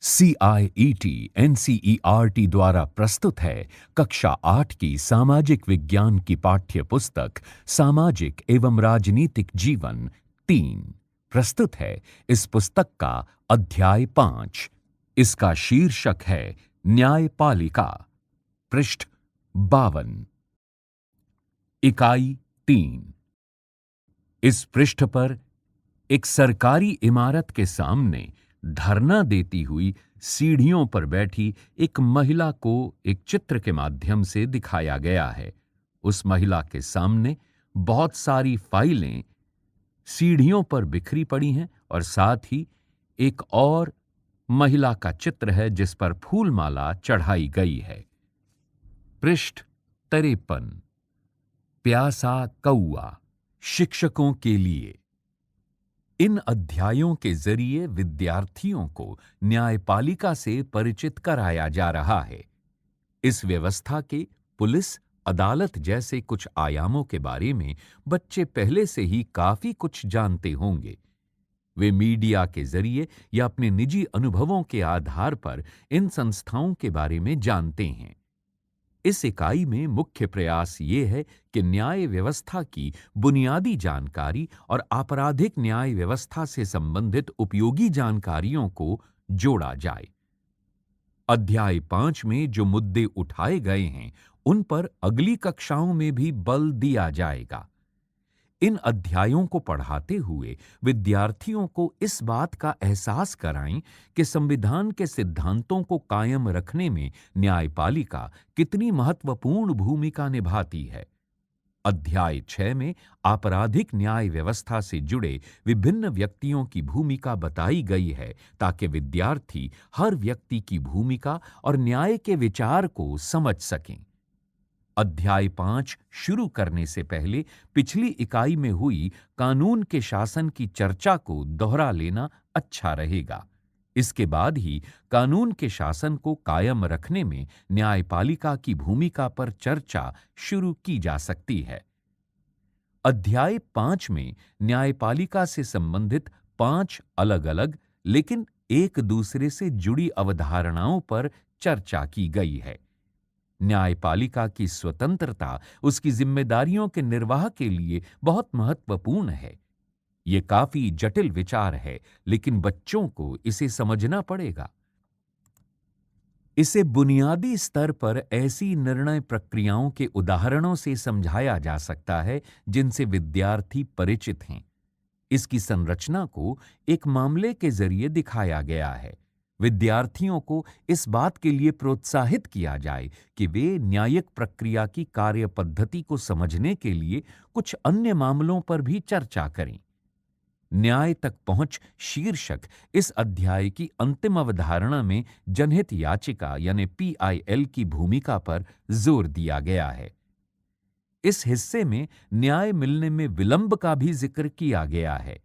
CIET NCERT द्वारा प्रस्तुत है कक्षा 8 की सामाजिक विज्ञान की पाठ्य पुस्तक सामाजिक एवं राजनीतिक जीवन 3। प्रस्तुत है इस पुस्तक का अध्याय 5। इसका शीर्षक है न्यायपालिका। पृष्ठ 52। इकाई 3। इस पृष्ठ पर एक सरकारी इमारत के सामने धरना देती हुई सीढ़ियों पर बैठी एक महिला को एक चित्र के माध्यम से दिखाया गया है। उस महिला के सामने बहुत सारी फाइलें सीढ़ियों पर बिखरी पड़ी हैं और साथ ही एक और महिला का चित्र है जिस पर फूलमाला चढ़ाई गई है। पृष्ठ 53। प्यासा कौआ शिक्षकों के लिए। इन अध्यायों के जरिए विद्यार्थियों को न्यायपालिका से परिचित कराया जा रहा है। इस व्यवस्था के पुलिस, अदालत जैसे कुछ आयामों के बारे में बच्चे पहले से ही काफी कुछ जानते होंगे। वे मीडिया के जरिए या अपने निजी अनुभवों के आधार पर इन संस्थाओं के बारे में जानते हैं। इस इकाई में मुख्य प्रयास ये है कि न्याय व्यवस्था की बुनियादी जानकारी और आपराधिक न्याय व्यवस्था से संबंधित उपयोगी जानकारियों को जोड़ा जाए। अध्याय 5 में जो मुद्दे उठाए गए हैं उन पर अगली कक्षाओं में भी बल दिया जाएगा। इन अध्यायों को पढ़ाते हुए विद्यार्थियों को इस बात का एहसास कराएं कि संविधान के सिद्धांतों को कायम रखने में न्यायपालिका कितनी महत्वपूर्ण भूमिका निभाती है। अध्याय 6 में आपराधिक न्याय व्यवस्था से जुड़े विभिन्न व्यक्तियों की भूमिका बताई गई है ताकि विद्यार्थी हर व्यक्ति की भूमिका और न्याय के विचार को समझ सकें। अध्याय 5 शुरू करने से पहले पिछली इकाई में हुई कानून के शासन की चर्चा को दोहरा लेना अच्छा रहेगा। इसके बाद ही कानून के शासन को कायम रखने में न्यायपालिका की भूमिका पर चर्चा शुरू की जा सकती है। अध्याय 5 में न्यायपालिका से संबंधित 5 अलग-अलग लेकिन एक दूसरे से जुड़ी अवधारणाओं पर चर्चा की गई है। न्यायपालिका की स्वतंत्रता उसकी जिम्मेदारियों के निर्वाह के लिए बहुत महत्वपूर्ण है। ये काफी जटिल विचार है, लेकिन बच्चों को इसे समझना पड़ेगा। इसे बुनियादी स्तर पर ऐसी निर्णय प्रक्रियाओं के उदाहरणों से समझाया जा सकता है जिनसे विद्यार्थी परिचित हैं। इसकी संरचना को एक मामले के जरिए दिखाया गया है। विद्यार्थियों को इस बात के लिए प्रोत्साहित किया जाए कि वे न्यायिक प्रक्रिया की कार्य पद्धति को समझने के लिए कुछ अन्य मामलों पर भी चर्चा करें। न्याय तक पहुंच शीर्षक इस अध्याय की अंतिम अवधारणा में जनहित याचिका यानी PIL की भूमिका पर जोर दिया गया है। इस हिस्से में न्याय मिलने में विलंब का भी जिक्र किया गया है।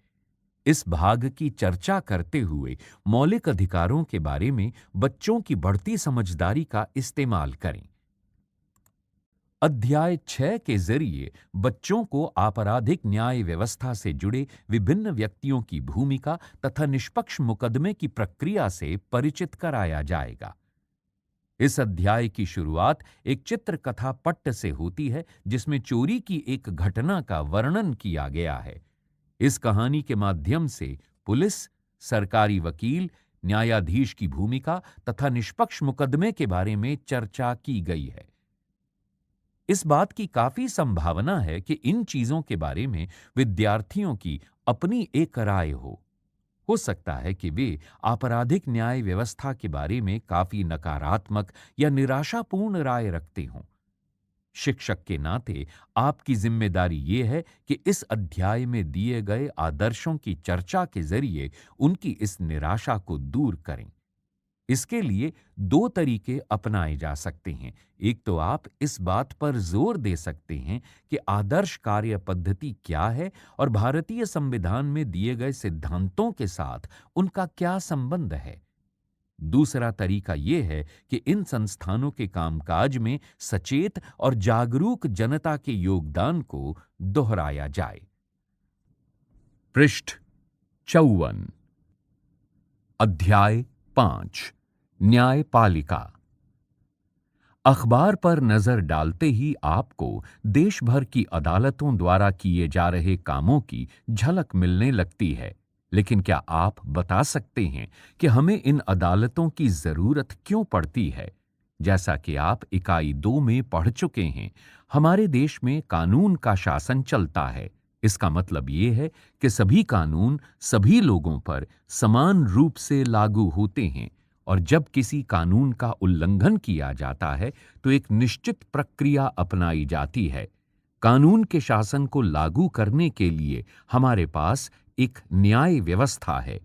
इस भाग की चर्चा करते हुए मौलिक अधिकारों के बारे में बच्चों की बढ़ती समझदारी का इस्तेमाल करें। अध्याय 6 के जरिए बच्चों को आपराधिक न्याय व्यवस्था से जुड़े विभिन्न व्यक्तियों की भूमिका तथा निष्पक्ष मुकदमे की प्रक्रिया से परिचित कराया जाएगा। इस अध्याय की शुरुआत एक चित्रकथा पट्ट से होती है जिसमें चोरी की एक घटना का वर्णन किया गया है। इस कहानी के माध्यम से पुलिस, सरकारी वकील, न्यायाधीश की भूमिका तथा निष्पक्ष मुकदमे के बारे में चर्चा की गई है। इस बात की काफी संभावना है कि इन चीजों के बारे में विद्यार्थियों की अपनी एक राय हो सकता है कि वे आपराधिक न्याय व्यवस्था के बारे में काफी नकारात्मक या निराशापूर्ण राय रखते हों। शिक्षक के नाते आपकी जिम्मेदारी ये है कि इस अध्याय में दिए गए आदर्शों की चर्चा के जरिए उनकी इस निराशा को दूर करें। इसके लिए 2 तरीके अपनाए जा सकते हैं। एक तो आप इस बात पर जोर दे सकते हैं कि आदर्श कार्य पद्धति क्या है और भारतीय संविधान में दिए गए सिद्धांतों के साथ उनका क्या संबंध है। दूसरा तरीका यह है कि इन संस्थानों के कामकाज में सचेत और जागरूक जनता के योगदान को दोहराया जाए। पृष्ठ 54। अध्याय 5. न्यायपालिका। अखबार पर नजर डालते ही आपको देश भर की अदालतों द्वारा किए जा रहे कामों की झलक मिलने लगती है। लेकिन क्या आप बता सकते हैं कि हमें इन अदालतों की जरूरत क्यों पड़ती है? जैसा कि आप इकाई 2 में पढ़ चुके हैं, हमारे देश में कानून का शासन चलता है। इसका मतलब ये है कि सभी कानून सभी लोगों पर समान रूप से लागू होते हैं, और जब किसी कानून का उल्लंघन किया जाता है तो एक निश्चित प्रक्रिया अपनाई जाती है। कानून के शासन को लागू करने के लिए हमारे पास एक न्याय व्यवस्था है।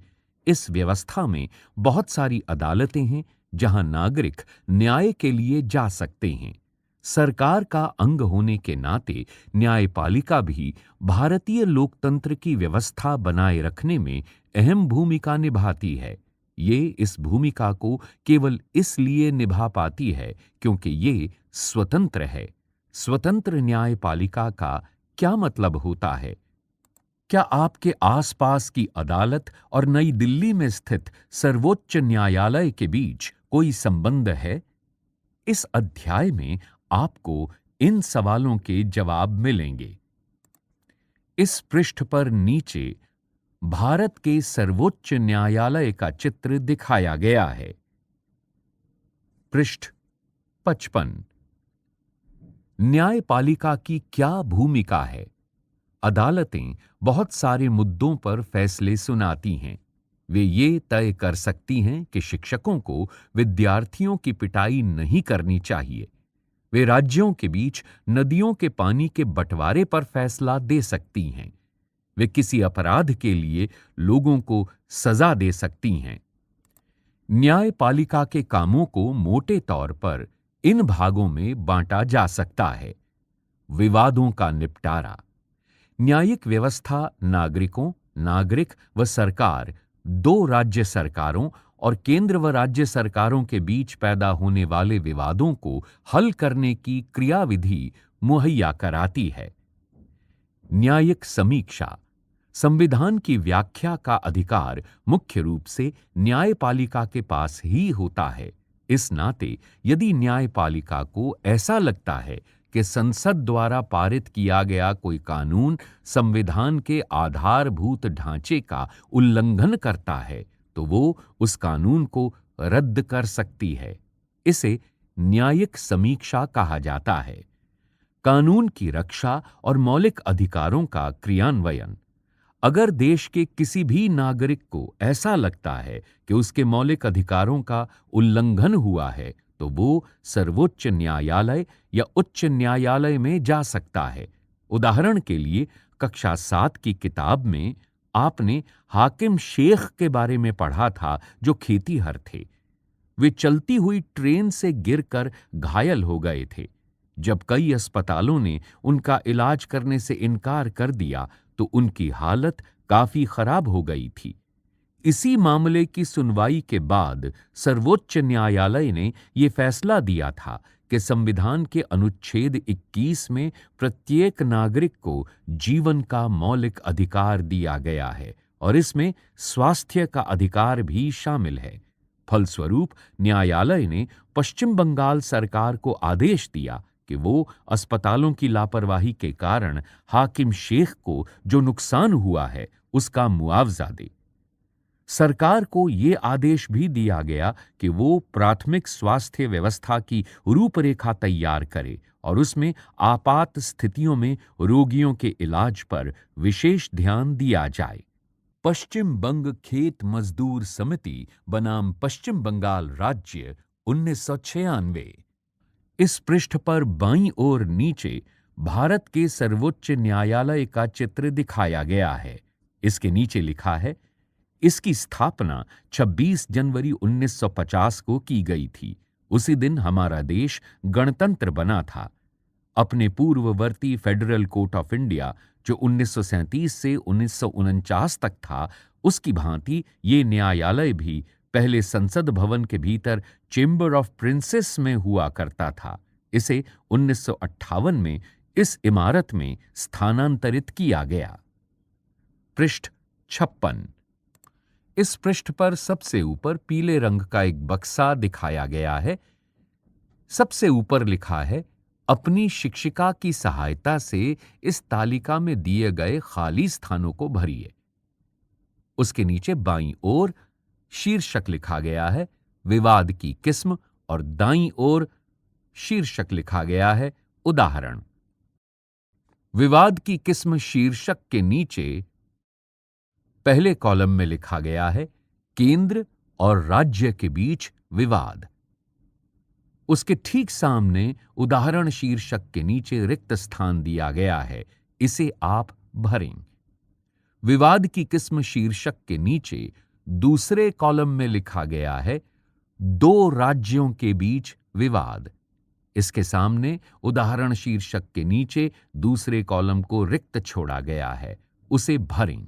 इस व्यवस्था में बहुत सारी अदालतें हैं जहां नागरिक न्याय के लिए जा सकते हैं। सरकार का अंग होने के नाते न्यायपालिका भी भारतीय लोकतंत्र की व्यवस्था बनाए रखने में अहम भूमिका निभाती है। ये इस भूमिका को केवल इसलिए निभा पाती है क्योंकि ये स्वतंत्र है। स्वतंत्र न्यायपालिका का क्या मतलब होता है? क्या आपके आसपास की अदालत और नई दिल्ली में स्थित सर्वोच्च न्यायालय के बीच कोई संबंध है? इस अध्याय में आपको इन सवालों के जवाब मिलेंगे। इस पृष्ठ पर नीचे भारत के सर्वोच्च न्यायालय का चित्र दिखाया गया है। पृष्ठ 55। न्यायपालिका की क्या भूमिका है? अदालतें बहुत सारे मुद्दों पर फैसले सुनाती हैं। वे ये तय कर सकती हैं कि शिक्षकों को विद्यार्थियों की पिटाई नहीं करनी चाहिए। वे राज्यों के बीच नदियों के पानी के बंटवारे पर फैसला दे सकती हैं। वे किसी अपराध के लिए लोगों को सजा दे सकती हैं। न्यायपालिका के कामों को मोटे तौर पर इन भागों में बांटा जा सकता है। विवादों का निपटारा। न्यायिक व्यवस्था नागरिक व सरकार, दो राज्य सरकारों और केंद्र व राज्य सरकारों के बीच पैदा होने वाले विवादों को हल करने की क्रियाविधि मुहैया कराती है। न्यायिक समीक्षा। संविधान की व्याख्या का अधिकार मुख्य रूप से न्यायपालिका के पास ही होता है। इस नाते यदि न्यायपालिका को ऐसा लगता है कि संसद द्वारा पारित किया गया कोई कानून संविधान के आधारभूत ढांचे का उल्लंघन करता है, तो वो उस कानून को रद्द कर सकती है। इसे न्यायिक समीक्षा कहा जाता है। कानून की रक्षा और मौलिक अधिकारों का क्रियान्वयन। अगर देश के किसी भी नागरिक को ऐसा लगता है कि उसके मौलिक अधिकारों का उल्लंघन हुआ है, तो वो सर्वोच्च न्यायालय या उच्च न्यायालय में जा सकता है। उदाहरण के लिए, कक्षा 7 की किताब में आपने हाकिम शेख के बारे में पढ़ा था, जो खेतीहर थे। वे चलती हुई ट्रेन से गिरकर घायल हो गए थे। जब कई अस्पतालों ने उनका इलाज करने से इनकार कर दिया, तो उनकी हालत काफी खराब हो गई थी। इसी मामले की सुनवाई के बाद सर्वोच्च न्यायालय ने यह फैसला दिया था कि संविधान के अनुच्छेद 21 में प्रत्येक नागरिक को जीवन का मौलिक अधिकार दिया गया है और इसमें स्वास्थ्य का अधिकार भी शामिल है। फलस्वरूप न्यायालय ने पश्चिम बंगाल सरकार को आदेश दिया कि वो अस्पतालों की लापरवाही के कारण हाकिम शेख को जो नुकसान हुआ है उसका मुआवजा दे। सरकार को ये आदेश भी दिया गया कि वो प्राथमिक स्वास्थ्य व्यवस्था की रूपरेखा तैयार करे और उसमें आपात स्थितियों में रोगियों के इलाज पर विशेष ध्यान दिया जाए। पश्चिम बंग खेत मजदूर समिति बनाम पश्चिम बंगाल राज्य 1996। इस पृष्ठ पर बाईं ओर नीचे भारत के सर्वोच्च न्यायालय का चित्र दिखाया गया है। इसके नीचे लिखा है, इसकी स्थापना 26 जनवरी 1950 को की गई थी। उसी दिन हमारा देश गणतंत्र बना था। अपने पूर्ववर्ती फेडरल कोर्ट ऑफ इंडिया, जो 1937 से 1949 तक था, उसकी भांति ये न्यायालय भी पहले संसद भवन के भीतर चेंबर ऑफ प्रिंसेस में हुआ करता था। इसे 1958 में इस इमारत में स्थानांतरित किया गया। पृष्ठ 56। इस पृष्ठ पर सबसे ऊपर पीले रंग का एक बक्सा दिखाया गया है। सबसे ऊपर लिखा है, अपनी शिक्षिका की सहायता से इस तालिका में दिए गए खाली स्थानों को भरिए। उसके नीचे बाईं ओर शीर्षक लिखा गया है, विवाद की किस्म, और दाईं ओर शीर्षक लिखा गया है, उदाहरण। विवाद की किस्म शीर्षक के नीचे पहले कॉलम में लिखा गया है, केंद्र और राज्य के बीच विवाद। उसके ठीक सामने उदाहरण शीर्षक के नीचे रिक्त स्थान दिया गया है, इसे आप भरें। विवाद की किस्म शीर्षक के नीचे दूसरे कॉलम में लिखा गया है, दो राज्यों के बीच विवाद। इसके सामने उदाहरण शीर्षक के नीचे दूसरे कॉलम को रिक्त छोड़ा गया है, उसे भरें।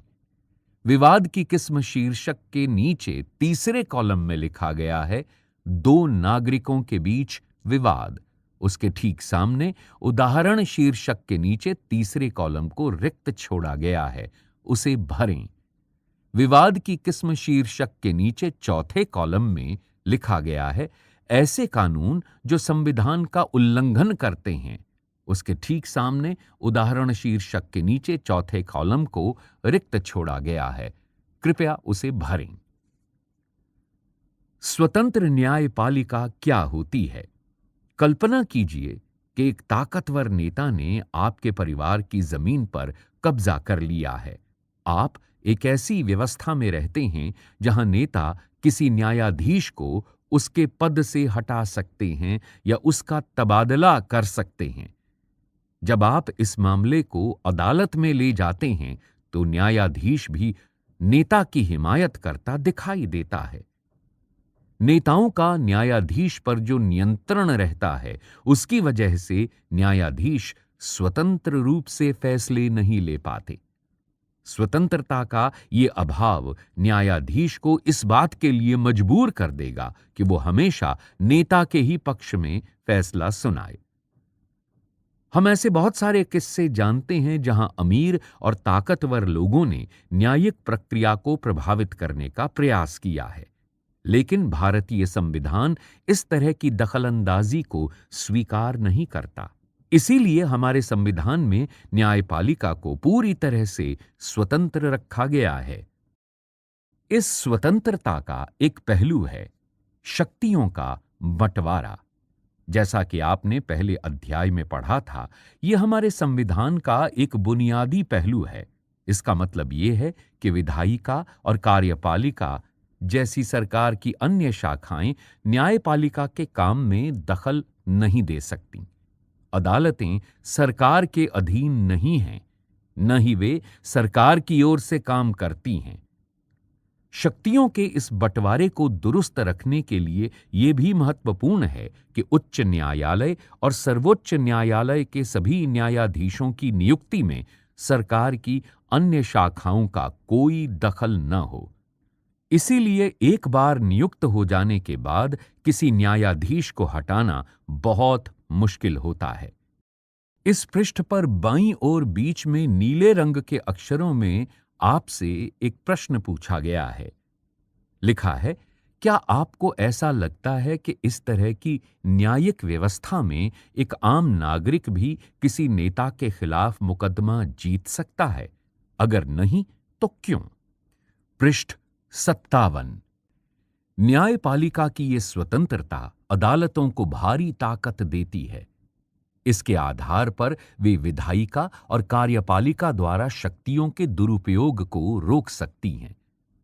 विवाद की किस्म शीर्षक के नीचे तीसरे कॉलम में लिखा गया है, दो नागरिकों के बीच विवाद। उसके ठीक सामने उदाहरण शीर्षक के नीचे तीसरे कॉलम को रिक्त छोड़ा गया है, उसे भरें। विवाद की किस्म शीर्षक के नीचे चौथे कॉलम में लिखा गया है, ऐसे कानून जो संविधान का उल्लंघन करते हैं। उसके ठीक सामने उदाहरण शीर्षक के नीचे चौथे कॉलम को रिक्त छोड़ा गया है, कृपया उसे भरें। स्वतंत्र न्यायपालिका क्या होती है? कल्पना कीजिए कि एक ताकतवर नेता ने आपके परिवार की जमीन पर कब्जा कर लिया है। आप एक ऐसी व्यवस्था में रहते हैं जहां नेता किसी न्यायाधीश को उसके पद से हटा सकते हैं या उसका तबादला कर सकते हैं। जब आप इस मामले को अदालत में ले जाते हैं तो न्यायाधीश भी नेता की हिमायत करता दिखाई देता है। नेताओं का न्यायाधीश पर जो नियंत्रण रहता है, उसकी वजह से न्यायाधीश स्वतंत्र रूप से फैसले नहीं ले पाते। स्वतंत्रता का ये अभाव न्यायाधीश को इस बात के लिए मजबूर कर देगा कि वो हमेशा नेता के ही पक्ष में फैसला सुनाए। हम ऐसे बहुत सारे किस्से जानते हैं जहां अमीर और ताकतवर लोगों ने न्यायिक प्रक्रिया को प्रभावित करने का प्रयास किया है, लेकिन भारतीय संविधान इस तरह की दखलंदाजी को स्वीकार नहीं करता। इसीलिए हमारे संविधान में न्यायपालिका को पूरी तरह से स्वतंत्र रखा गया है। इस स्वतंत्रता का एक पहलू है शक्तियों का बंटवारा। जैसा कि आपने पहले अध्याय में पढ़ा था, यह हमारे संविधान का एक बुनियादी पहलू है। इसका मतलब यह है कि विधायिका और कार्यपालिका जैसी सरकार की अन्य शाखाएं न्यायपालिका के काम में दखल नहीं दे सकती। अदालतें सरकार के अधीन नहीं हैं, न ही वे सरकार की ओर से काम करती हैं। शक्तियों के इस बंटवारे को दुरुस्त रखने के लिए यह भी महत्वपूर्ण है कि उच्च न्यायालय और सर्वोच्च न्यायालय के सभी न्यायाधीशों की नियुक्ति में सरकार की अन्य शाखाओं का कोई दखल न हो। इसीलिए एक बार नियुक्त हो जाने के बाद किसी न्यायाधीश को हटाना बहुत मुश्किल होता है। इस पृष्ठ पर बाईं ओर बीच में नीले रंग के अक्षरों में आपसे एक प्रश्न पूछा गया है। लिखा है, क्या आपको ऐसा लगता है कि इस तरह की न्यायिक व्यवस्था में एक आम नागरिक भी किसी नेता के खिलाफ मुकदमा जीत सकता है? अगर नहीं, तो क्यों? पृष्ठ 57। न्यायपालिका की ये स्वतंत्रता अदालतों को भारी ताकत देती है। इसके आधार पर वे विधायिका और कार्यपालिका द्वारा शक्तियों के दुरुपयोग को रोक सकती हैं।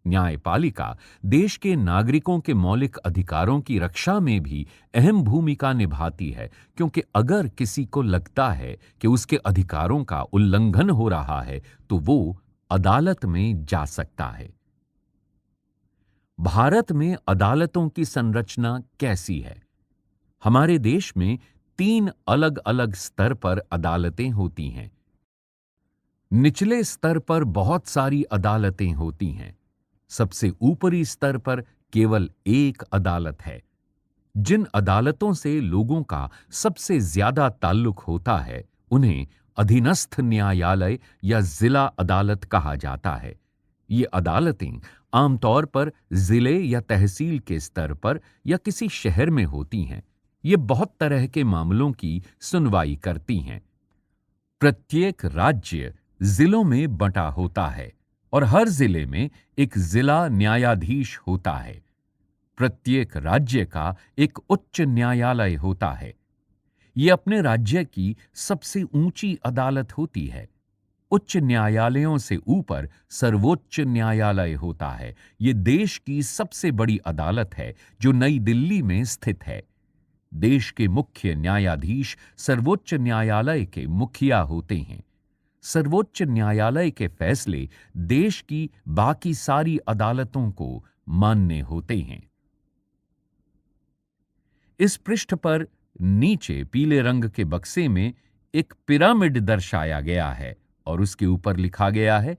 न्यायपालिका देश के नागरिकों के मौलिक अधिकारों की रक्षा में भी अहम भूमिका निभाती है, क्योंकि अगर किसी को लगता है कि उसके अधिकारों का उल्लंघन हो रहा है तो वो अदालत में जा सकता है। भारत में अदालतों की संरचना कैसी है? हमारे देश में 3 अलग-अलग स्तर पर अदालतें होती हैं। निचले स्तर पर बहुत सारी अदालतें होती हैं। सबसे ऊपरी स्तर पर केवल एक अदालत है। जिन अदालतों से लोगों का सबसे ज्यादा ताल्लुक होता है, उन्हें अधीनस्थ न्यायालय या जिला अदालत कहा जाता है। ये अदालतें आमतौर पर जिले या तहसील के स्तर पर या किसी शहर में होती हैं। ये बहुत तरह के मामलों की सुनवाई करती हैं। प्रत्येक राज्य जिलों में बंटा होता है और हर जिले में एक जिला न्यायाधीश होता है। प्रत्येक राज्य का एक उच्च न्यायालय होता है। ये अपने राज्य की सबसे ऊंची अदालत होती है। उच्च न्यायालयों से ऊपर सर्वोच्च न्यायालय होता है। ये देश की सबसे बड़ी अदालत है जो नई दिल्ली में स्थित है। देश के मुख्य न्यायाधीश सर्वोच्च न्यायालय के मुखिया होते हैं। सर्वोच्च न्यायालय के फैसले देश की बाकी सारी अदालतों को मान्य होते हैं। इस पृष्ठ पर नीचे पीले रंग के बक्से में एक पिरामिड दर्शाया गया है और उसके ऊपर लिखा गया है,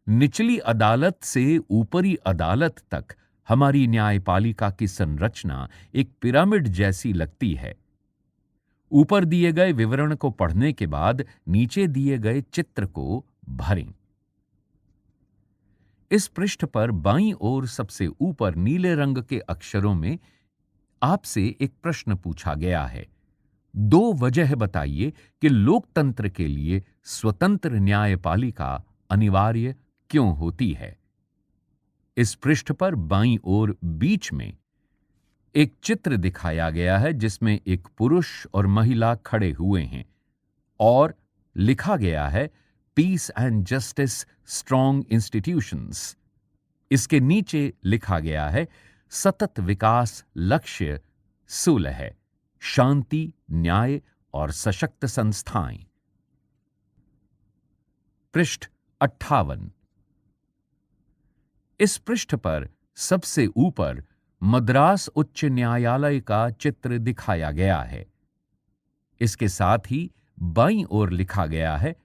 निचली अदालत से ऊपरी अदालत तक हमारी न्यायपालिका की संरचना एक पिरामिड जैसी लगती है। ऊपर दिए गए विवरण को पढ़ने के बाद नीचे दिए गए चित्र को भरें। इस पृष्ठ पर बाईं ओर सबसे ऊपर नीले रंग के अक्षरों में आपसे एक प्रश्न पूछा गया है। दो वजह बताइए कि लोकतंत्र के लिए स्वतंत्र न्यायपालिका अनिवार्य क्यों होती है। इस पृष्ठ पर बाईं ओर बीच में एक चित्र दिखाया गया है जिसमें एक पुरुष और महिला खड़े हुए हैं और लिखा गया है peace and justice strong institutions. इसके नीचे लिखा गया है सतत विकास लक्ष्य सुलह, शांति, न्याय और सशक्त संस्थाएं। पृष्ठ 58। इस पृष्ठ पर सबसे ऊपर मद्रास उच्च न्यायालय का चित्र दिखाया गया है। इसके साथ ही बाईं ओर लिखा गया है,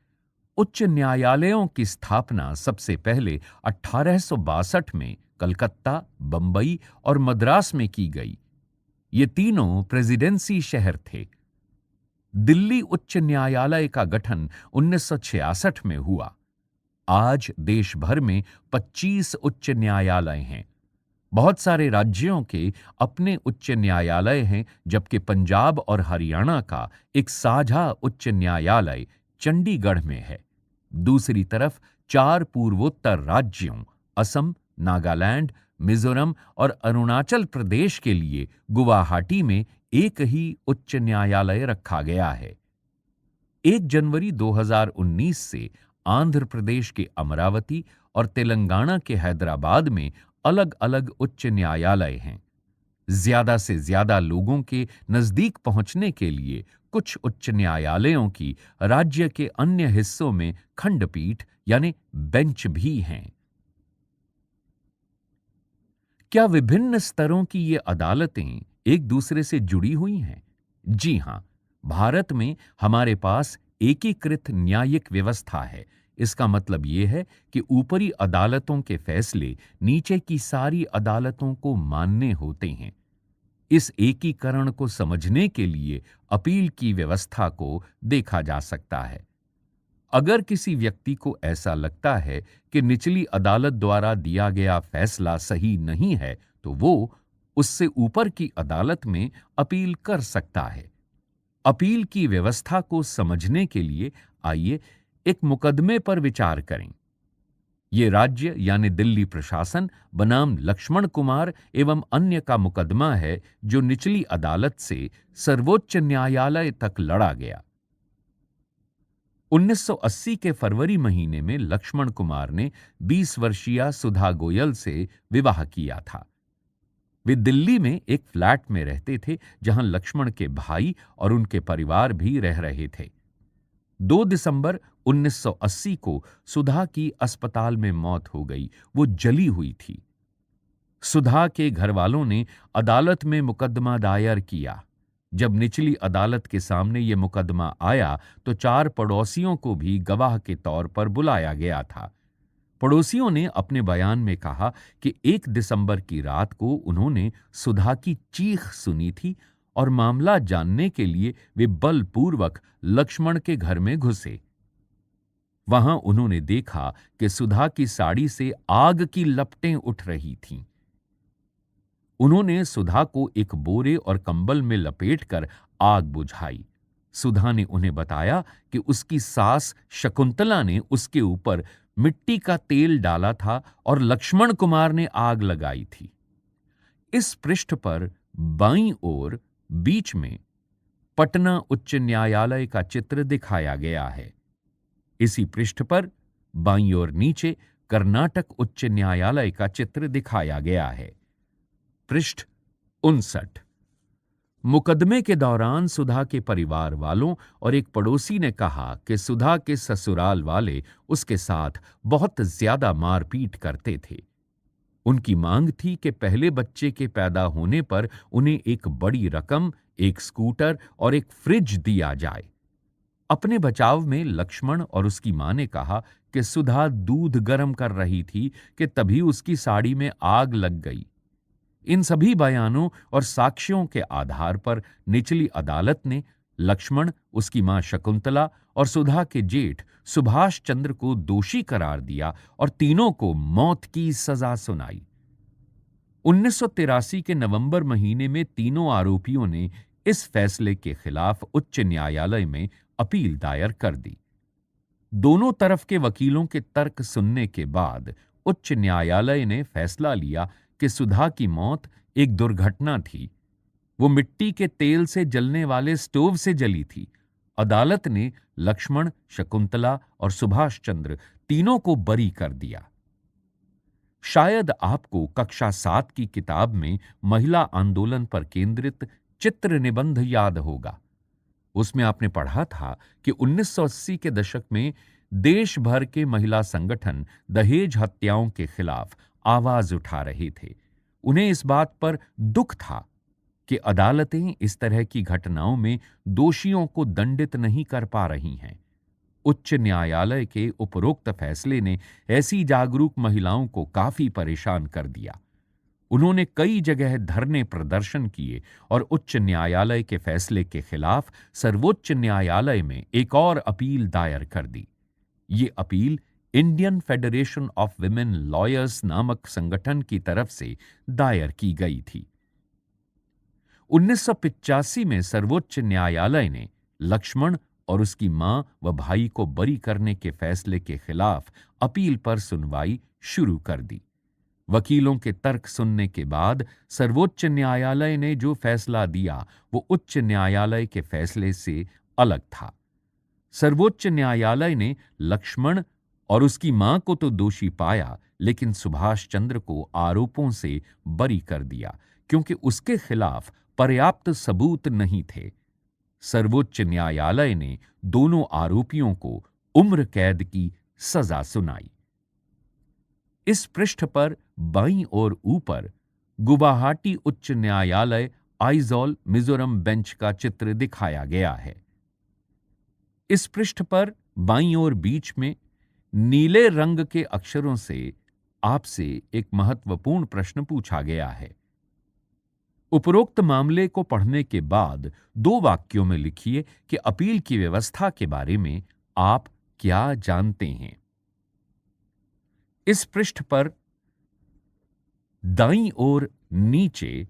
उच्च न्यायालयों की स्थापना सबसे पहले 1862 में कलकत्ता, बंबई और मद्रास में की गई। ये तीनों प्रेसिडेंसी शहर थे। दिल्ली उच्च न्यायालय का गठन 1966 में हुआ। आज देश भर में 25 उच्च न्यायालय हैं। बहुत सारे राज्यों के अपने उच्च न्यायालय हैं, जबकि पंजाब और हरियाणा का एक साझा उच्च न्यायालय चंडीगढ़ में है। दूसरी तरफ 4 पूर्वोत्तर राज्यों असम, नागालैंड, मिजोरम और अरुणाचल प्रदेश के लिए गुवाहाटी में एक ही उच्च न्यायालय रखा गया है। 1 जनवरी 2019 से आंध्र प्रदेश के अमरावती और तेलंगाना के हैदराबाद में अलग-अलग उच्च न्यायालय हैं। ज्यादा से ज्यादा लोगों के नजदीक पहुंचने के लिए कुछ उच्च न्यायालयों की राज्य के अन्य हिस्सों में खंडपीठ यानी बेंच भी हैं। क्या विभिन्न स्तरों की ये अदालतें एक दूसरे से जुड़ी हुई हैं? जी हां, भारत में हमारे पास एकीकृत न्यायिक व्यवस्था है। इसका मतलब ये है कि ऊपरी अदालतों के फैसले नीचे की सारी अदालतों को मान्य होते हैं। इस एकीकरण को समझने के लिए अपील की व्यवस्था को देखा जा सकता है। अगर किसी व्यक्ति को ऐसा लगता है कि निचली अदालत द्वारा दिया गया फैसला सही नहीं है, तो वो उससे ऊपर की अदालत में अपील कर सकता है। अपील की व्यवस्था को समझने के लिए आइए एक मुकदमे पर विचार करें। ये राज्य यानी दिल्ली प्रशासन बनाम लक्ष्मण कुमार एवं अन्य का मुकदमा है जो निचली अदालत से सर्वोच्च न्यायालय तक लड़ा गया। 1980 के फरवरी महीने में लक्ष्मण कुमार ने 20 वर्षीय सुधा गोयल से विवाह किया था। वे दिल्ली में एक फ्लैट में रहते थे जहां लक्ष्मण के भाई और उनके परिवार भी रह रहे थे। 2 दिसंबर 1980 को सुधा की अस्पताल में मौत हो गई। वो जली हुई थी। सुधा के घरवालों ने अदालत में मुकदमा दायर किया। जब निचली अदालत के सामने ये मुकदमा आया तो 4 पड़ोसियों को भी गवाह के तौर पर बुलाया गया था। पड़ोसियों ने अपने बयान में कहा कि 1 दिसंबर की रात को उन्होंने सुधा की चीख सुनी थी और मामला जानने के लिए वे बलपूर्वक लक्ष्मण के घर में घुसे। वहां उन्होंने देखा कि सुधा की साड़ी से आग की लपटें उठ रही थीं। उन्होंने सुधा को एक बोरे और कंबल में लपेटकर आग बुझाई। सुधा ने उन्हें बताया कि उसकी सास शकुंतला ने उसके ऊपर मिट्टी का तेल डाला था और लक्ष्मण कुमार ने आग लगाई थी। इस पृष्ठ पर बाईं ओर बीच में पटना उच्च न्यायालय का चित्र दिखाया गया है। इसी पृष्ठ पर बाईं ओर नीचे कर्नाटक उच्च न्यायालय का चित्र दिखाया गया है। पृष्ठ 59। मुकदमे के दौरान सुधा के परिवार वालों और एक पड़ोसी ने कहा कि सुधा के ससुराल वाले उसके साथ बहुत ज्यादा मारपीट करते थे। उनकी मांग थी कि पहले बच्चे के पैदा होने पर उन्हें एक बड़ी रकम, एक स्कूटर और एक फ्रिज दिया जाए। अपने बचाव में लक्ष्मण और उसकी मां ने कहा कि सुधा दूध गर्म कर रही थी कि तभी उसकी साड़ी में आग लग गई। इन सभी बयानों और साक्ष्यों के आधार पर निचली अदालत ने लक्ष्मण, उसकी मां शकुंतला और सुधा के जेठ सुभाष चंद्र को दोषी करार दिया और तीनों को मौत की सजा सुनाई। 1983 के नवंबर महीने में तीनों आरोपियों ने इस फैसले के खिलाफ उच्च न्यायालय में अपील दायर कर दी। दोनों तरफ के वकीलों के तर्क सुनने के बाद उच्च न्यायालय ने फैसला लिया कि सुधा की मौत एक दुर्घटना थी। वो मिट्टी के तेल से जलने वाले स्टोव से जली थी। अदालत ने लक्ष्मण, शकुंतला और सुभाष चंद्र तीनों को बरी कर दिया। शायद आपको कक्षा 7 की किताब में महिला आंदोलन पर केंद्रित चित्र निबंध याद होगा। उसमें आपने पढ़ा था कि 1980 के दशक में देश भर के महिला संगठन दहेज हत्याओं के खिलाफ आवाज उठा रहे थे। उन्हें इस बात पर दुख था कि अदालतें इस तरह की घटनाओं में दोषियों को दंडित नहीं कर पा रही हैं। उच्च न्यायालय के उपरोक्त फैसले ने ऐसी जागरूक महिलाओं को काफी परेशान कर दिया। उन्होंने कई जगह धरने प्रदर्शन किए और उच्च न्यायालय के फैसले के खिलाफ सर्वोच्च न्यायालय में एक और अपील दायर कर दी। ये appeal Indian federation of women lawyers नामक संगठन की तरफ से दायर की गई थी। 1985 में सर्वोच्च न्यायालय ने लक्ष्मण और उसकी मां व भाई को बरी करने के फैसले के खिलाफ अपील पर सुनवाई शुरू कर दी। वकीलों के तर्क सुनने के बाद सर्वोच्च न्यायालय ने जो फैसला दिया वो उच्च न्यायालय के फैसले से अलग था। सर्वोच्च न्यायालय ने लक्ष्मण और उसकी मां को तो दोषी पाया, लेकिन सुभाष चंद्र को आरोपों से बरी कर दिया क्योंकि उसके खिलाफ पर्याप्त सबूत नहीं थे। सर्वोच्च न्यायालय ने दोनों आरोपियों को उम्र कैद की सजा सुनाई। इस पृष्ठ पर बाईं ओर ऊपर गुवाहाटी उच्च न्यायालय आइजॉल मिजोरम बेंच का चित्र दिखाया गया है। इस पृष्ठ पर बाईं ओर बीच में नीले रंग के अक्षरों से आपसे एक महत्वपूर्ण प्रश्न पूछा गया है। उपरोक्त मामले को पढ़ने के बाद 2 वाक्यों में लिखिए कि अपील की व्यवस्था के बारे में आप क्या जानते हैं। इस पृष्ठ पर दाईं ओर नीचे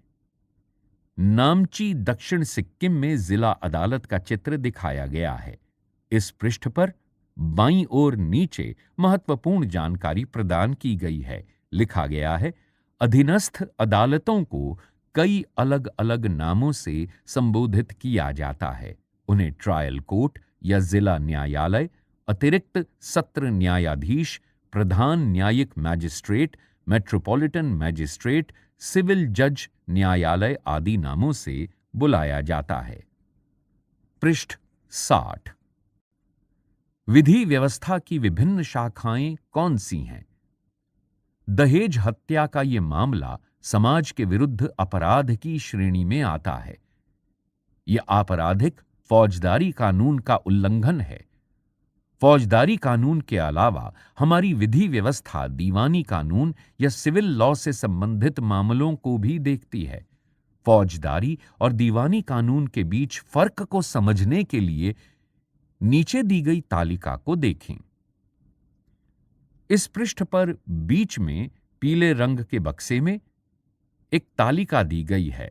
नामची दक्षिण सिक्किम में जिला अदालत का चित्र दिखाया गया है। इस पृष्ठ पर बाईं ओर नीचे महत्वपूर्ण जानकारी प्रदान की गई है। लिखा गया है, अधीनस्थ अदालतों को कई अलग अलग नामों से संबोधित किया जाता है। उन्हें ट्रायल कोर्ट या जिला न्यायालय, अतिरिक्त सत्र न्यायाधीश, प्रधान न्यायिक मैजिस्ट्रेट, मेट्रोपॉलिटन मैजिस्ट्रेट, सिविल जज न्यायालय आदि नामों से बुलाया जाता है। पृष्ठ 60। विधि व्यवस्था की विभिन्न शाखाएं कौन सी हैं? दहेज हत्या का यह मामला समाज के विरुद्ध अपराध की श्रेणी में आता है। यह आपराधिक फौजदारी कानून का उल्लंघन है। फौजदारी कानून के अलावा हमारी विधि व्यवस्था दीवानी कानून या सिविल लॉ से संबंधित मामलों को भी देखती है। फौजदारी और दीवानी कानून के बीच फर्क को समझने के लिए नीचे दी गई तालिका को देखें। इस पृष्ठ पर बीच में पीले रंग के बक्से में एक तालिका दी गई है,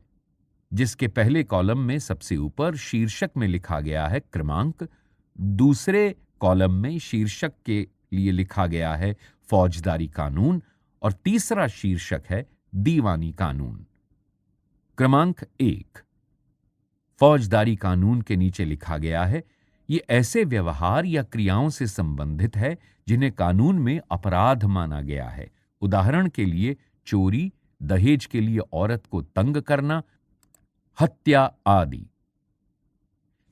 जिसके पहले कॉलम में सबसे ऊपर शीर्षक में लिखा गया है क्रमांक, दूसरे कॉलम में शीर्षक के लिए लिखा गया है फौजदारी कानून और तीसरा शीर्षक है दीवानी कानून। क्रमांक 1 फौजदारी कानून के नीचे लिखा गया है, ये ऐसे व्यवहार या क्रियाओं से संबंधित है जिन्हें कानून में अपराध माना गया है। उदाहरण के लिए चोरी, दहेज के लिए औरत को तंग करना, हत्या आदि।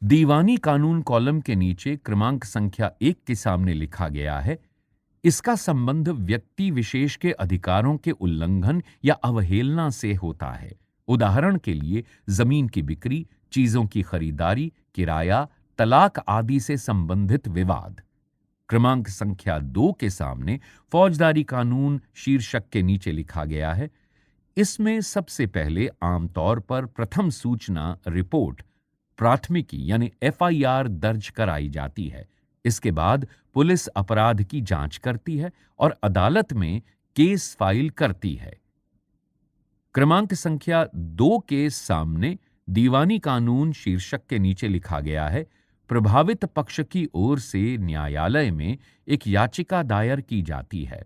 दीवानी कानून कॉलम के नीचे क्रमांक संख्या 1 के सामने लिखा गया है, इसका संबंध व्यक्ति विशेष के अधिकारों के उल्लंघन या अवहेलना से होता है। उदाहरण के लिए जमीन की बिक्री, चीजों की खरीदारी, किराया, तलाक आदि से संबंधित विवाद। क्रमांक संख्या 2 के सामने फौजदारी कानून शीर्षक के नीचे लिखा गया है, इसमें सबसे पहले आमतौर पर प्रथम सूचना रिपोर्ट, प्राथमिकी यानी एफआईआर दर्ज कराई जाती है। इसके बाद पुलिस अपराध की जांच करती है और अदालत में केस फाइल करती है। क्रमांक संख्या 2 के सामने दीवानी कानून शीर्षक के नीचे लिखा गया है, प्रभावित पक्ष की ओर से न्यायालय में एक याचिका दायर की जाती है।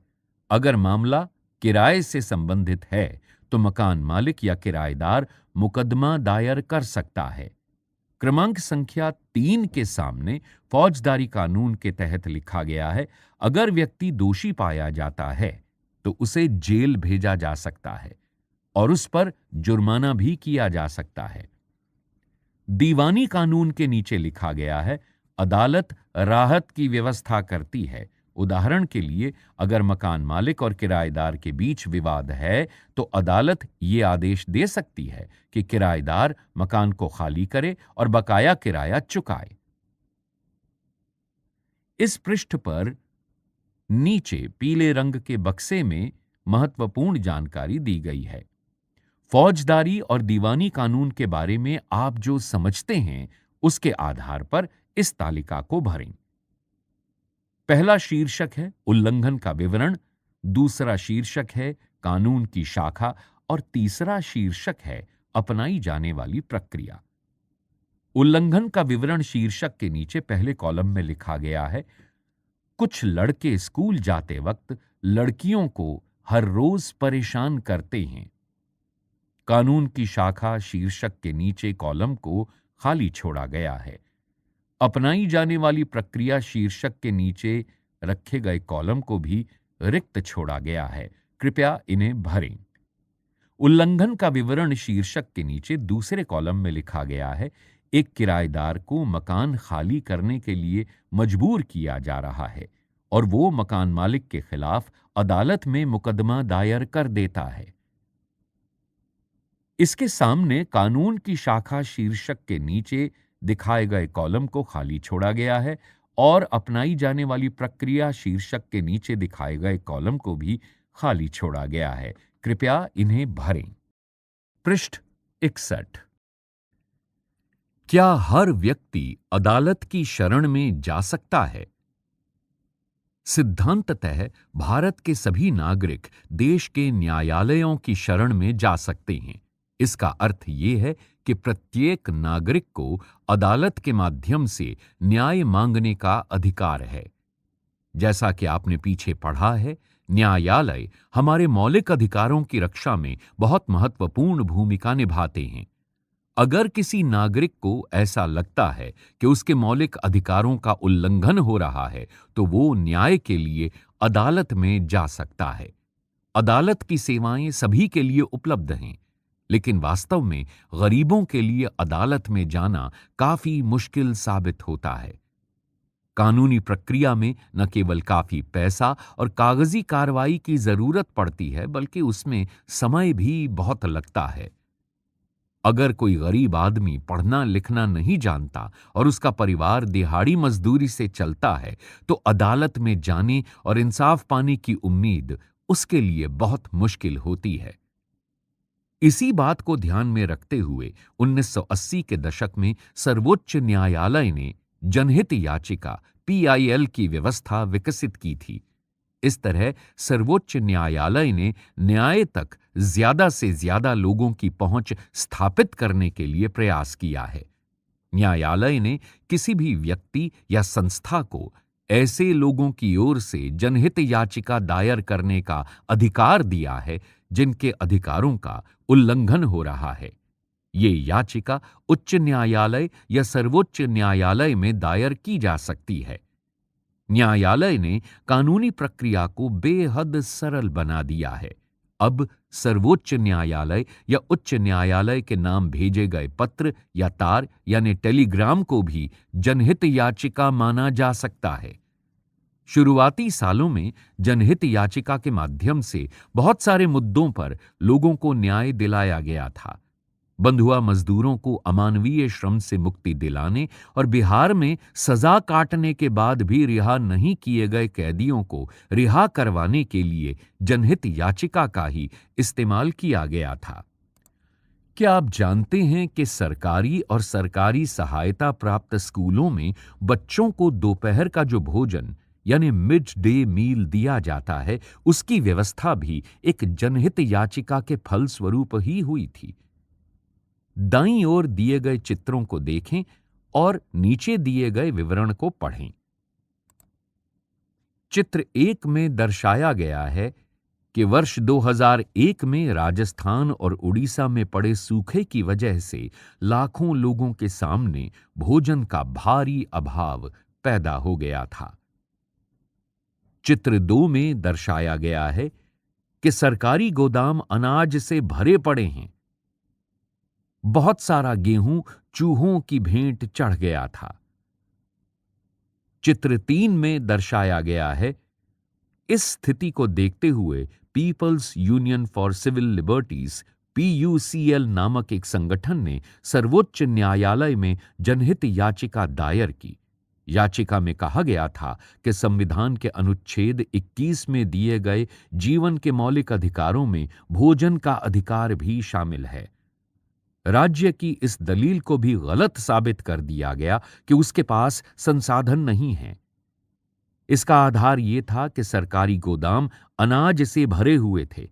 अगर मामला किराए से संबंधित है तो मकान मालिक या किराएदार मुकदमा दायर कर सकता है। क्रमांक संख्या 3 के सामने फौजदारी कानून के तहत लिखा गया है, अगर व्यक्ति दोषी पाया जाता है तो उसे जेल भेजा जा सकता है और उस पर जुर्माना भी किया जा सकता है। दीवानी कानून के नीचे लिखा गया है, अदालत राहत की व्यवस्था करती है। उदाहरण के लिए अगर मकान मालिक और किराएदार के बीच विवाद है तो अदालत ये आदेश दे सकती है कि किराएदार मकान को खाली करे और बकाया किराया चुकाए। इस पृष्ठ पर नीचे पीले रंग के बक्से में महत्वपूर्ण जानकारी दी गई है। फौजदारी और दीवानी कानून के बारे में आप जो समझते हैं उसके आधार पर इस तालिका को भरें। पहला शीर्षक है उल्लंघन का विवरण, दूसरा शीर्षक है कानून की शाखा और तीसरा शीर्षक है अपनाई जाने वाली प्रक्रिया। उल्लंघन का विवरण शीर्षक के नीचे पहले कॉलम में लिखा गया है, कुछ लड़के स्कूल जाते वक्त लड़कियों को हर रोज परेशान करते हैं। कानून की शाखा शीर्षक के नीचे कॉलम को खाली छोड़ा गया है। अपनाई जाने वाली प्रक्रिया शीर्षक के नीचे रखे गए कॉलम को भी रिक्त छोड़ा गया है, कृपया इन्हें भरें। उल्लंघन का विवरण शीर्षक के नीचे दूसरे कॉलम में लिखा गया है, एक किराएदार को मकान खाली करने के लिए मजबूर किया जा रहा है और वो मकान मालिक के खिलाफ अदालत में मुकदमा दायर कर देता है। इसके सामने कानून की शाखा शीर्षक के नीचे दिखाए गए कॉलम को खाली छोड़ा गया है और अपनाई जाने वाली प्रक्रिया शीर्षक के नीचे दिखाए गए कॉलम को भी खाली छोड़ा गया है, कृपया इन्हें भरें। पृष्ठ 61। क्या हर व्यक्ति अदालत की शरण में जा सकता है? सिद्धांततः भारत के सभी नागरिक देश के न्यायालयों की शरण में जा सकते हैं। इसका अर्थ ये है कि प्रत्येक नागरिक को अदालत के माध्यम से न्याय मांगने का अधिकार है। जैसा कि आपने पीछे पढ़ा है, न्यायालय हमारे मौलिक अधिकारों की रक्षा में बहुत महत्वपूर्ण भूमिका निभाते हैं। अगर किसी नागरिक को ऐसा लगता है कि उसके मौलिक अधिकारों का उल्लंघन हो रहा है, तो वो न्याय के लिए अदालत में जा सकता है। अदालत की सेवाएं सभी के लिए उपलब्ध हैं, लेकिन वास्तव में गरीबों के लिए अदालत में जाना काफी मुश्किल साबित होता है। कानूनी प्रक्रिया में न केवल काफी पैसा और कागजी कार्रवाई की जरूरत पड़ती है, बल्कि उसमें समय भी बहुत लगता है। अगर कोई गरीब आदमी पढ़ना लिखना नहीं जानता और उसका परिवार दिहाड़ी मजदूरी से चलता है, तो अदालत में जाने और इंसाफ पाने की उम्मीद उसके लिए बहुत मुश्किल होती है। इसी बात को ध्यान में रखते हुए 1980 के दशक में सर्वोच्च न्यायालय ने जनहित याचिका PIL की व्यवस्था विकसित की थी। इस तरह सर्वोच्च न्यायालय ने न्याय तक ज्यादा से ज्यादा लोगों की पहुंच स्थापित करने के लिए प्रयास किया है। न्यायालय ने किसी भी व्यक्ति या संस्था को ऐसे लोगों की ओर से जनहित याचिका दायर करने का अधिकार दिया है जिनके अधिकारों का उल्लंघन हो रहा है। ये याचिका उच्च न्यायालय या सर्वोच्च न्यायालय में दायर की जा सकती है। न्यायालय ने कानूनी प्रक्रिया को बेहद सरल बना दिया है। अब सर्वोच्च न्यायालय या उच्च न्यायालय के नाम भेजे गए पत्र या तार यानी टेलीग्राम को भी जनहित याचिका माना जा सकता है। शुरुआती सालों में जनहित याचिका के माध्यम से बहुत सारे मुद्दों पर लोगों को न्याय दिलाया गया था। बंधुआ मजदूरों को अमानवीय श्रम से मुक्ति दिलाने और बिहार में सजा काटने के बाद भी रिहा नहीं किए गए कैदियों को रिहा करवाने के लिए जनहित याचिका का ही इस्तेमाल किया गया था। क्या आप जानते हैं कि सरकारी और सरकारी सहायता प्राप्त स्कूलों में बच्चों को दोपहर का जो भोजन यानी मिड डे मील दिया जाता है, उसकी व्यवस्था भी एक जनहित याचिका के फलस्वरूप ही हुई थी। दाईं ओर दिए गए चित्रों को देखें और नीचे दिए गए विवरण को पढ़ें। चित्र 1 में दर्शाया गया है कि वर्ष 2001 में राजस्थान और उड़ीसा में पड़े सूखे की वजह से लाखों लोगों के सामने भोजन का भारी अभाव पैदा हो गया था। चित्र 2 में दर्शाया गया है कि सरकारी गोदाम अनाज से भरे पड़े हैं। बहुत सारा गेहूं चूहों की भेंट चढ़ गया था। चित्र 3 में दर्शाया गया है, इस स्थिति को देखते हुए people's union for civil liberties PUCL नामक एक संगठन ने सर्वोच्च न्यायालय में जनहित याचिका दायर की। याचिका में कहा गया था कि संविधान के अनुच्छेद 21 में दिए गए जीवन के मौलिक अधिकारों में भोजन का अधिकार भी शामिल है। राज्य की इस दलील को भी गलत साबित कर दिया गया कि उसके पास संसाधन नहीं है। इसका आधार ये था कि सरकारी गोदाम अनाज से भरे हुए थे।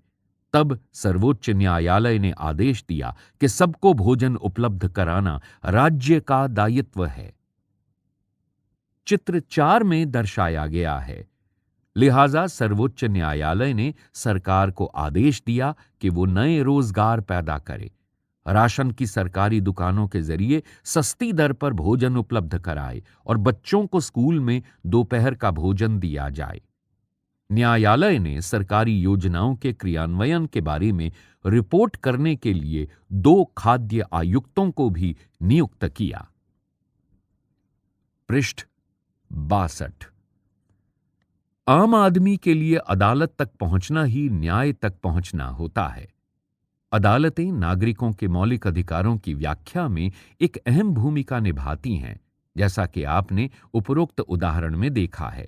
तब सर्वोच्च न्यायालय ने आदेश दिया कि सबको भोजन उपलब्ध कराना राज्य का दायित्व है। चित्र 4 में दर्शाया गया है, लिहाजा सर्वोच्च न्यायालय ने सरकार को आदेश दिया कि वो नए रोजगार पैदा करे, राशन की सरकारी दुकानों के जरिए सस्ती दर पर भोजन उपलब्ध कराए और बच्चों को स्कूल में दोपहर का भोजन दिया जाए। न्यायालय ने सरकारी योजनाओं के क्रियान्वयन के बारे में रिपोर्ट करने के लिए 2 खाद्य आयुक्तों को भी नियुक्त किया। पृष्ठ 62। आम आदमी के लिए अदालत तक पहुंचना ही न्याय तक पहुंचना होता है। अदालतें नागरिकों के मौलिक अधिकारों की व्याख्या में एक अहम भूमिका निभाती हैं, जैसा कि आपने उपरोक्त उदाहरण में देखा है।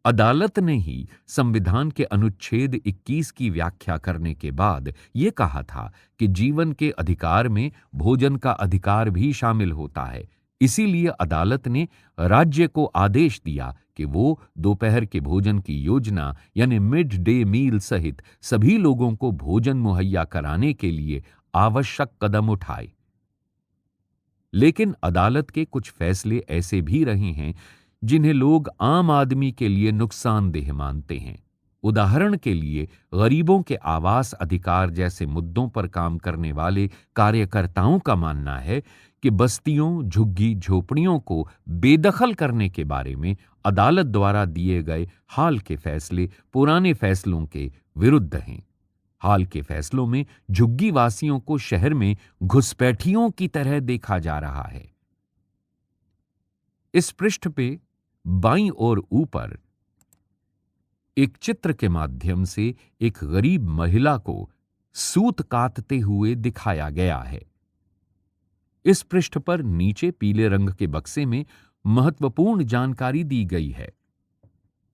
अदालत ने ही संविधान के अनुच्छेद 21 की व्याख्या करने के बाद ये कहा था कि जीवन के अधिकार में भोजन का अधिकार भी शामिल होता है। इसीलिए अदालत ने राज्य को आदेश दिया कि वो दोपहर के भोजन की योजना यानी मिड डे मील सहित सभी लोगों को भोजन मुहैया कराने के लिए आवश्यक कदम उठाए। लेकिन अदालत के कुछ फैसले ऐसे भी रहे हैं जिन्हें लोग आम आदमी के लिए नुकसानदेह मानते हैं। उदाहरण के लिए गरीबों के आवास अधिकार जैसे मुद्दों पर काम करने वाले कार्यकर्ताओं का मानना है कि बस्तियों, झुग्गी झोपड़ियों को बेदखल करने के बारे में अदालत द्वारा दिए गए हाल के फैसले पुराने फैसलों के विरुद्ध हैं। हाल के फैसलों में झुग्गी वासियों को शहर में घुसपैठियों की तरह देखा जा रहा है। इस पृष्ठ पे बाईं ओर ऊपर एक चित्र के माध्यम से एक गरीब महिला को सूत कातते हुए दिखाया गया है। इस पृष्ठ पर नीचे पीले रंग के बक्से में महत्वपूर्ण जानकारी दी गई है।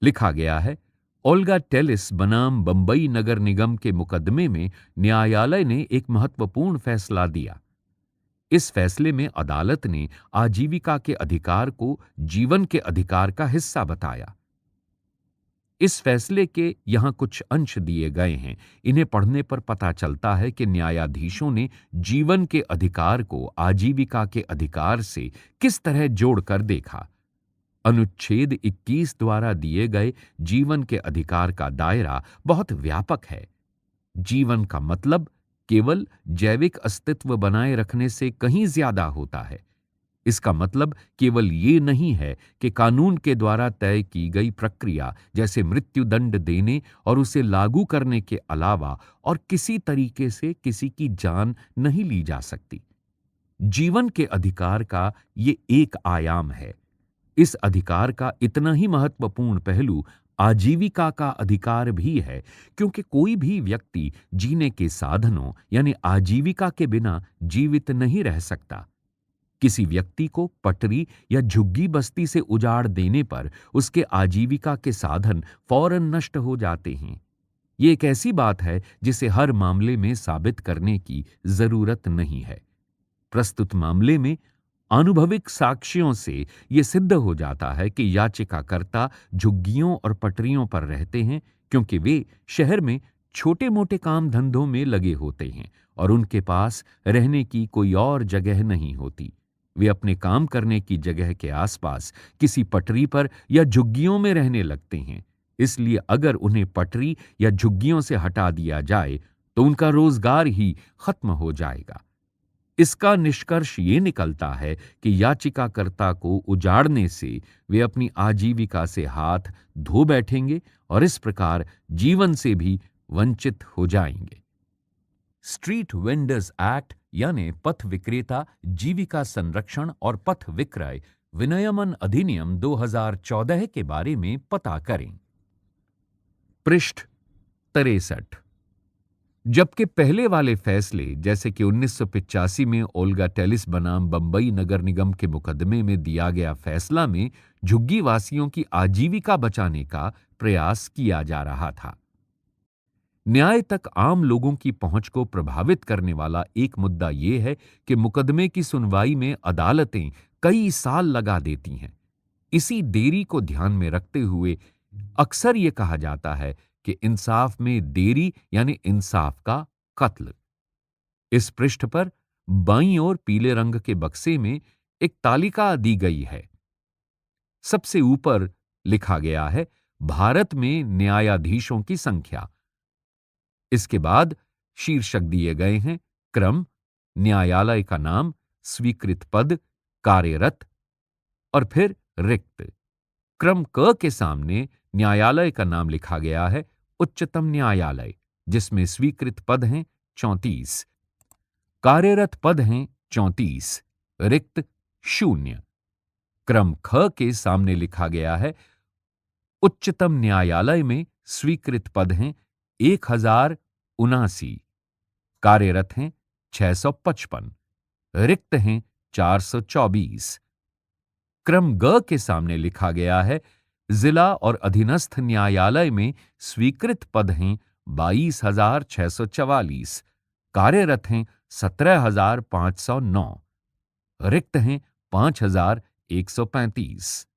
लिखा गया है, ओल्गा टेलिस बनाम बंबई नगर निगम के मुकदमे में न्यायालय ने एक महत्वपूर्ण फैसला दिया। इस फैसले में अदालत ने आजीविका के अधिकार को जीवन के अधिकार का हिस्सा बताया। इस फैसले के यहाँ कुछ अंश दिए गए हैं। इन्हें पढ़ने पर पता चलता है कि न्यायाधीशों ने जीवन के अधिकार को आजीविका के अधिकार से किस तरह जोड़कर देखा। अनुच्छेद 21 द्वारा दिए गए जीवन के अधिकार का दायरा बहुत व्यापक है। जीवन का मतलब केवल जैविक अस्तित्व बनाए रखने से कहीं ज्यादा होता है। इसका मतलब केवल ये नहीं है कि कानून के द्वारा तय की गई प्रक्रिया जैसे मृत्युदंड देने और उसे लागू करने के अलावा और किसी तरीके से किसी की जान नहीं ली जा सकती। जीवन के अधिकार का ये एक आयाम है। इस अधिकार का इतना ही महत्वपूर्ण पहलू आजीविका का अधिकार भी है, क्योंकि कोई भी व्यक्ति जीने के साधनों यानी आजीविका के बिना जीवित नहीं रह सकता। किसी व्यक्ति को पटरी या झुग्गी बस्ती से उजाड़ देने पर उसके आजीविका के साधन फौरन नष्ट हो जाते हैं। ये एक ऐसी बात है जिसे हर मामले में साबित करने की जरूरत नहीं है। प्रस्तुत मामले में आनुभविक साक्ष्यों से यह सिद्ध हो जाता है कि याचिकाकर्ता झुग्गियों और पटरियों पर रहते हैं, क्योंकि वे शहर में छोटे-मोटे काम धंधों में लगे होते हैं और उनके पास रहने की कोई और जगह नहीं होती। वे अपने काम करने की जगह के आसपास किसी पटरी पर या झुग्गियों में रहने लगते हैं। इसलिए अगर उन्हें पटरी या झुग्गियों से हटा दिया जाए तो उनका रोजगार ही खत्म हो जाएगा। इसका निष्कर्ष ये निकलता है कि याचिकाकर्ता को उजाड़ने से वे अपनी आजीविका से हाथ धो बैठेंगे और इस प्रकार जीवन से भी वंचित हो जाएंगे। स्ट्रीट वेंडर्स एक्ट यानी पथ विक्रेता जीविका संरक्षण और पथ विक्रय विनियमन अधिनियम 2014 के बारे में पता करें। पृष्ठ 63। जबकि पहले वाले फैसले जैसे कि 1985 में ओल्गा टेलिस बनाम बंबई नगर निगम के मुकदमे में दिया गया फैसला में झुग्गी वासियों की आजीविका बचाने का प्रयास किया जा रहा था। न्याय तक आम लोगों की पहुंच को प्रभावित करने वाला एक मुद्दा यह है कि मुकदमे की सुनवाई में अदालतें कई साल लगा देती हैं। इसी देरी को ध्यान में रखते हुए अक्सर यह कहा जाता है कि इंसाफ में देरी यानी इंसाफ का कत्ल। इस पृष्ठ पर बाईं ओर पीले रंग के बक्से में एक तालिका दी गई है। सबसे ऊपर लिखा गया है भारत में न्यायाधीशों की संख्या। इसके बाद शीर्षक दिए गए हैं क्रम, न्यायालय का नाम, स्वीकृत पद, कार्यरत और फिर रिक्त। क्रम क के सामने न्यायालय का नाम लिखा गया है उच्चतम न्यायालय, जिसमें स्वीकृत पद हैं 34, कार्यरत पद हैं 34, रिक्त 0। क्रम ख के सामने लिखा गया है उच्चतम न्यायालय में स्वीकृत पद हैं 1079, कार्यरत हैं 655, रिक्त हैं 424। क्रम ग के सामने लिखा गया है जिला और अधीनस्थ न्यायालय में स्वीकृत पद हैं 22,644, कार्यरत हैं 17,509, रिक्त हैं 5,135।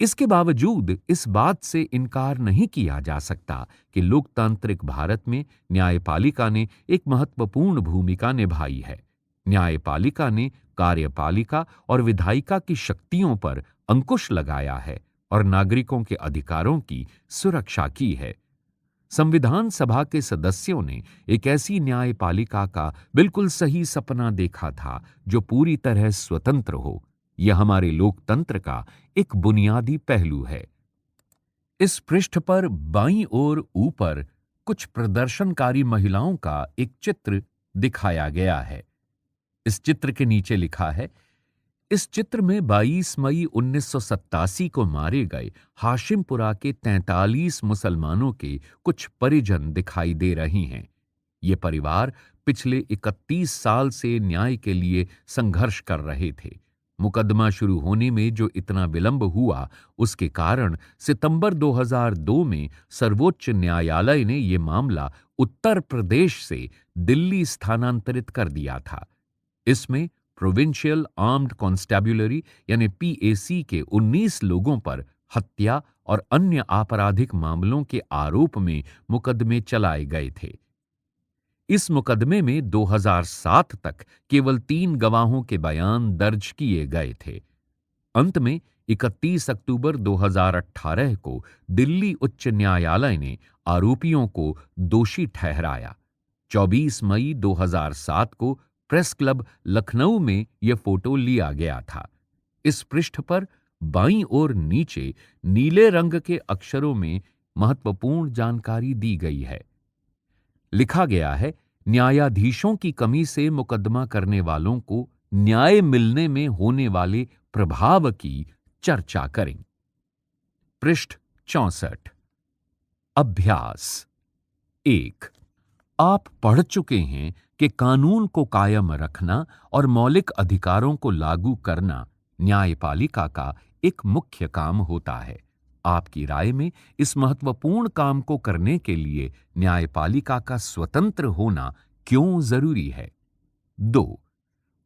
इसके बावजूद इस बात से इनकार नहीं किया जा सकता कि लोकतांत्रिक भारत में न्यायपालिका ने एक महत्वपूर्ण भूमिका निभाई है। न्यायपालिका ने कार्यपालिका और विधायिका की शक्तियों पर अंकुश लगाया है और नागरिकों के अधिकारों की सुरक्षा की है। संविधान सभा के सदस्यों ने एक ऐसी न्यायपालिका का बिल्कुल सही सपना देखा था जो पूरी तरह स्वतंत्र हो। यह हमारे लोकतंत्र का एक बुनियादी पहलू है। इस पृष्ठ पर बाईं ओर ऊपर कुछ प्रदर्शनकारी महिलाओं का एक चित्र दिखाया गया है। इस चित्र के नीचे लिखा है, इस चित्र में 22 मई 1987 को मारे गए हाशिमपुरा के 43 मुसलमानों के कुछ परिजन दिखाई दे रही हैं। ये परिवार पिछले 31 साल से न्याय के लिए संघर्ष कर रहे थे। मुकदमा शुरू होने में जो इतना विलंब हुआ, उसके कारण सितंबर 2002 में सर्वोच्च न्यायालय ने यह मामला उत्तर प्रदेश से दिल्ली स्थानांतरित कर दिया था। इसमें प्रोविंशियल आर्म्ड कॉन्स्टेबुलरी यानी पीएसी के 19 लोगों पर हत्या और अन्य आपराधिक मामलों के आरोप में मुकदमे चलाए गए थे। इस मुकदमे में 2007 तक केवल 3 गवाहों के बयान दर्ज किए गए थे। अंत में 31 अक्टूबर 2018 को दिल्ली उच्च न्यायालय ने आरोपियों को दोषी ठहराया। 24 मई 2007 को प्रेस क्लब लखनऊ में यह फोटो लिया गया था। इस पृष्ठ पर बाईं ओर नीचे नीले रंग के अक्षरों में महत्वपूर्ण जानकारी दी गई है। लिखा गया है, न्यायाधीशों की कमी से मुकदमा करने वालों को न्याय मिलने में होने वाले प्रभाव की चर्चा करें। पृष्ठ 64। अभ्यास 1। आप पढ़ चुके हैं कि कानून को कायम रखना और मौलिक अधिकारों को लागू करना न्यायपालिका का एक मुख्य काम होता है। आपकी राय में इस महत्वपूर्ण काम को करने के लिए न्यायपालिका का स्वतंत्र होना क्यों जरूरी है? 2।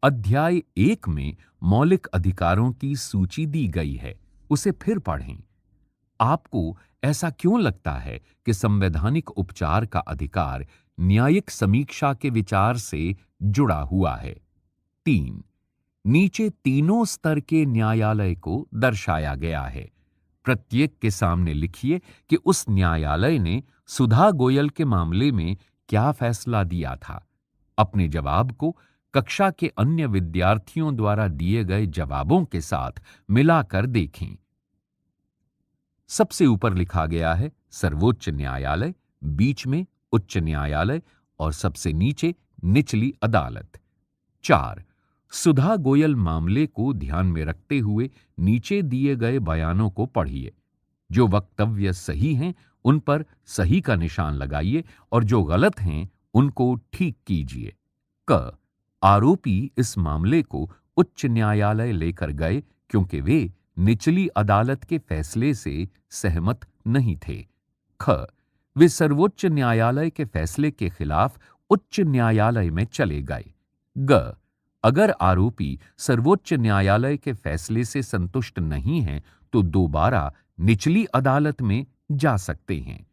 अध्याय 1 में मौलिक अधिकारों की सूची दी गई है, उसे फिर पढ़ें। आपको ऐसा क्यों लगता है कि संवैधानिक उपचार का अधिकार न्यायिक समीक्षा के विचार से जुड़ा हुआ है? 3। नीचे तीनों स्तर के न्यायालय को दर्शाया गया है। प्रत्येक के सामने लिखिए कि उस न्यायालय ने सुधा गोयल के मामले में क्या फैसला दिया था। अपने जवाब को कक्षा के अन्य विद्यार्थियों द्वारा दिए गए जवाबों के साथ मिलाकर देखें। सबसे ऊपर लिखा गया है सर्वोच्च न्यायालय, बीच में उच्च न्यायालय और सबसे नीचे निचली अदालत। 4। सुधा गोयल मामले को ध्यान में रखते हुए नीचे दिए गए बयानों को पढ़िए। जो वक्तव्य सही हैं उन पर सही का निशान लगाइए और जो गलत हैं उनको ठीक कीजिए। क। आरोपी इस मामले को उच्च न्यायालय लेकर गए क्योंकि वे निचली अदालत के फैसले से सहमत नहीं थे। ख। वे सर्वोच्च न्यायालय के फैसले के खिलाफ उच्च न्यायालय में चले गए। ग। अगर आरोपी सर्वोच्च न्यायालय के फैसले से संतुष्ट नहीं हैं तो दोबारा निचली अदालत में जा सकते हैं।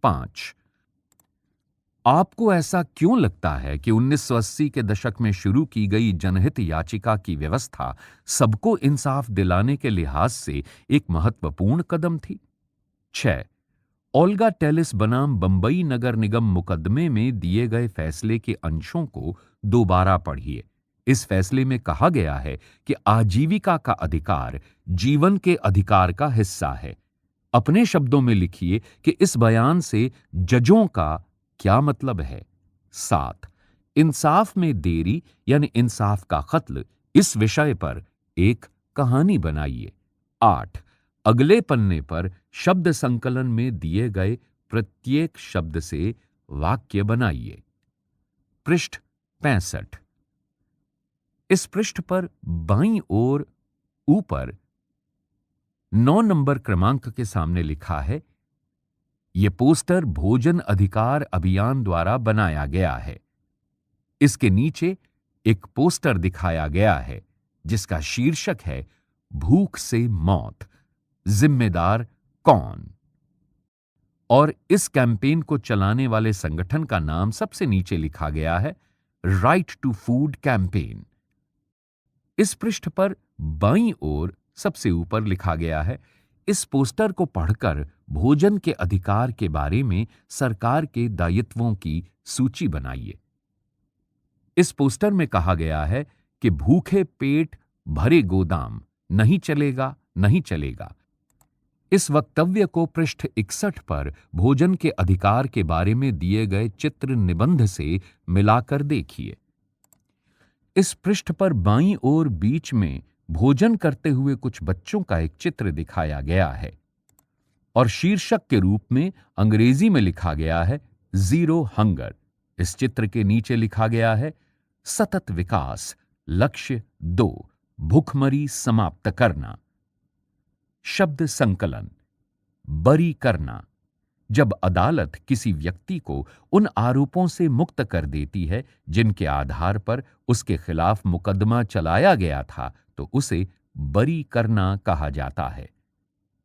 5। आपको ऐसा क्यों लगता है कि 1980 के दशक में शुरू की गई जनहित याचिका की व्यवस्था सबको इंसाफ दिलाने के लिहाज से एक महत्वपूर्ण कदम थी? 6। ओल्गा टेलिस बनाम बंबई नगर निगम मुकदमे में दिए गए फैसले के अंशों को दोबारा पढ़िए। इस फैसले में कहा गया है कि आजीविका का अधिकार जीवन के अधिकार का हिस्सा है। अपने शब्दों में लिखिए कि इस बयान से जजों का क्या मतलब है। 7। इंसाफ में देरी यानी इंसाफ का कत्ल, इस विषय पर एक कहानी बनाइए। 8। अगले पन्ने पर शब्द संकलन में दिए गए प्रत्येक शब्द से वाक्य बनाइए। पृष्ठ 65। इस पृष्ठ पर बाईं ओर ऊपर 9 नंबर क्रमांक के सामने लिखा है, यह पोस्टर भोजन अधिकार अभियान द्वारा बनाया गया है। इसके नीचे एक पोस्टर दिखाया गया है जिसका शीर्षक है भूख से मौत, जिम्मेदार कौन? और इस कैंपेन को चलाने वाले संगठन का नाम सबसे नीचे लिखा गया है, राइट टू फूड कैंपेन। इस पृष्ठ पर बाईं ओर सबसे ऊपर लिखा गया है, इस पोस्टर को पढ़कर भोजन के अधिकार के बारे में सरकार के दायित्वों की सूची बनाइए। इस पोस्टर में कहा गया है कि भूखे पेट भरे गोदाम नहीं चलेगा, नहीं चलेगा। इस वक्तव्य को पृष्ठ 61 पर भोजन के अधिकार के बारे में दिए गए चित्र निबंध से मिलाकर देखिए। इस पृष्ठ पर बाईं ओर बीच में भोजन करते हुए कुछ बच्चों का एक चित्र दिखाया गया है और शीर्षक के रूप में अंग्रेजी में लिखा गया है जीरो हंगर। इस चित्र के नीचे लिखा गया है सतत विकास, लक्ष्य 2, भूखमरी समाप्त करना। शब्द संकलन, बरी करना। जब अदालत किसी व्यक्ति को उन आरोपों से मुक्त कर देती है जिनके आधार पर उसके खिलाफ मुकदमा चलाया गया था तो उसे बरी करना कहा जाता है।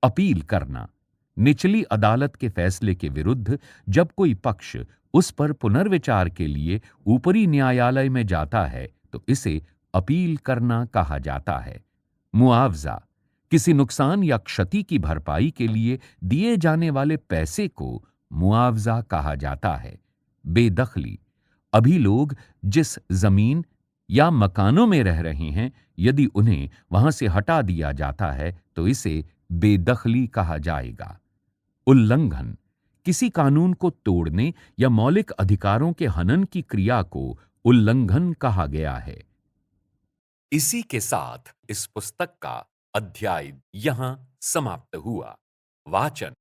अपील करना, निचली अदालत के फैसले के विरुद्ध जब कोई पक्ष उस पर पुनर्विचार के लिए ऊपरी न्यायालय में जाता है तो इसे अपील करना कहा जाता है। मुआवजा, किसी नुकसान या क्षति की भरपाई के लिए दिए जाने वाले पैसे को मुआवजा कहा जाता है। बेदखली, अभी लोग जिस जमीन या मकानों में रह रहे हैं, यदि उन्हें वहां से हटा दिया जाता है तो इसे बेदखली कहा जाएगा। उल्लंघन, किसी कानून को तोड़ने या मौलिक अधिकारों के हनन की क्रिया को उल्लंघन कहा गया है। इसी के साथ इस पुस्तक का अध्याय यहां समाप्त हुआ। वाचन